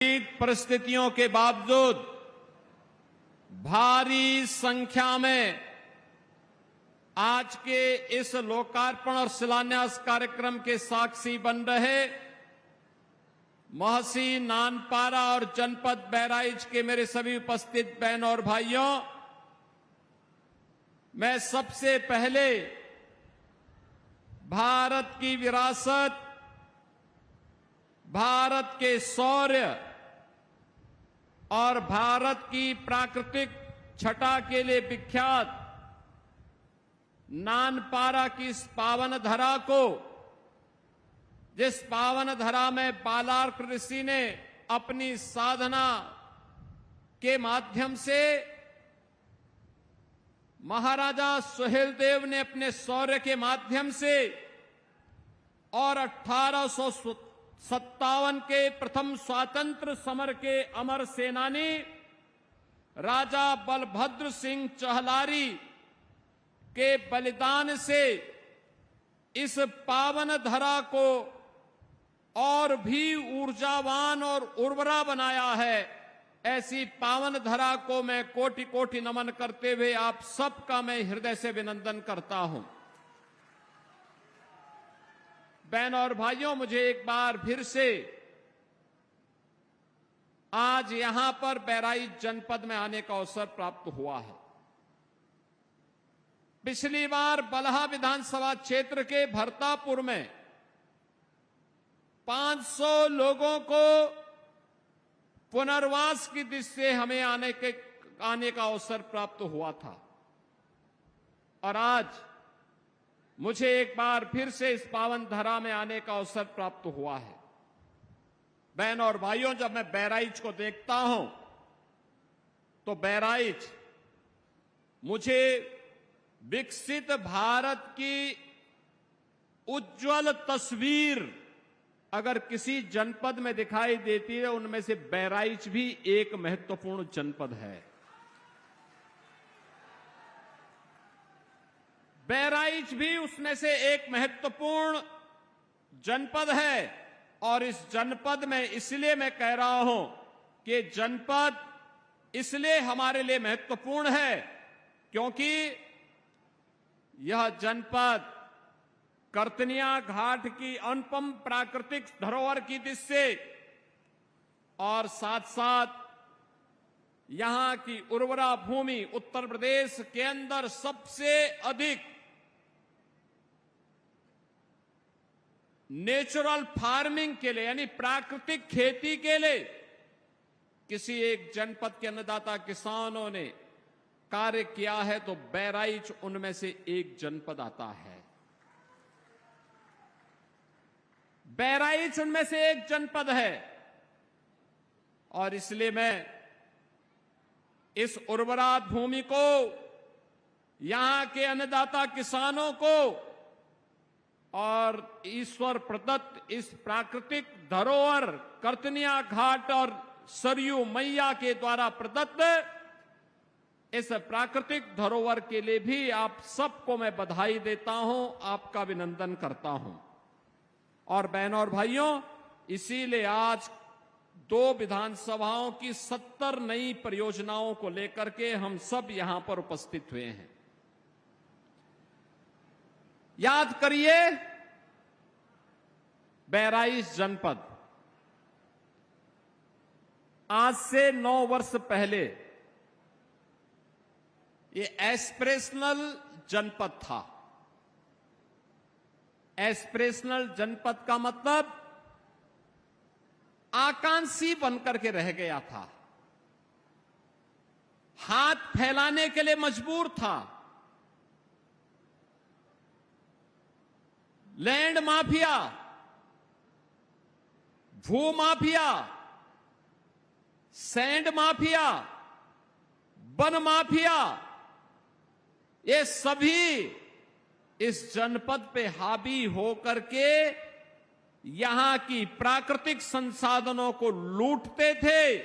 परिस्थितियों के बावजूद भारी संख्या में आज के इस लोकार्पण और शिलान्यास कार्यक्रम के साक्षी बन रहे महसी, नानपारा और जनपद बहराइच के मेरे सभी उपस्थित बहनों और भाइयों, मैं सबसे पहले भारत की विरासत, भारत के शौर्य और भारत की प्राकृतिक छटा के लिए विख्यात नानपारा की इस पावन धरा को, जिस पावन धरा में बालार्क ऋषि ने अपनी साधना के माध्यम से, महाराजा सुहेलदेव ने अपने शौर्य के माध्यम से और 1857 के प्रथम स्वातंत्र समर के अमर सेनानी राजा बलभद्र सिंह चहलारी के बलिदान से इस पावन धरा को और भी ऊर्जावान और उर्वरा बनाया है। ऐसी पावन धरा को मैं कोटि कोटि नमन करते हुए आप सबका मैं हृदय से अभिनंदन करता हूं। बहनों और भाइयों, मुझे एक बार फिर से आज यहां पर बहराइच जनपद में आने का अवसर प्राप्त हुआ है। पिछली बार बलहा विधानसभा क्षेत्र के भरतापुर में 500 लोगों को पुनर्वास की दिशा से हमें आने का अवसर प्राप्त हुआ था और आज मुझे एक बार फिर से इस पावन धरा में आने का अवसर प्राप्त हुआ है। बहनों और भाइयों, जब मैं बहराइच को देखता हूं तो बहराइच मुझे विकसित भारत की उज्जवल तस्वीर अगर किसी जनपद में दिखाई देती है, उनमें से बहराइच भी एक महत्वपूर्ण जनपद है। बहराइच भी उसमें से एक महत्वपूर्ण जनपद है और इस जनपद में इसलिए मैं कह रहा हूं कि जनपद इसलिए हमारे लिए महत्वपूर्ण है क्योंकि यह जनपद करतनिया घाट की अनुपम प्राकृतिक धरोहर की दृष्टि से और साथ साथ यहां की उर्वरा भूमि उत्तर प्रदेश के अंदर सबसे अधिक नेचुरल फार्मिंग के लिए यानी प्राकृतिक खेती के लिए किसी एक जनपद के अन्नदाता किसानों ने कार्य किया है तो बहराइच उनमें से एक जनपद आता है। बहराइच उनमें से एक जनपद है और इसलिए मैं इस उर्वरा भूमि को, यहां के अन्नदाता किसानों को और ईश्वर प्रदत्त इस प्राकृतिक धरोहर करतनिया घाट और सरयू मैया के द्वारा प्रदत्त इस प्राकृतिक धरोहर के लिए भी आप सबको मैं बधाई देता हूं, आपका अभिनंदन करता हूं। और बहनों और भाइयों, इसीलिए आज 2 विधानसभाओं की 70 नई परियोजनाओं को लेकर के हम सब यहां पर उपस्थित हुए हैं। याद करिए, बहराइच जनपद आज से 9 वर्ष पहले ये एस्पिरेशनल जनपद था। एस्पिरेशनल जनपद का मतलब आकांक्षी बनकर के रह गया था, हाथ फैलाने के लिए मजबूर था। लैंड माफिया, भू mafia, sand mafia, one mafia, ये सभी इस जनपद पे हावी होकर के यहां की प्राकृतिक संसाधनों को लूटते थे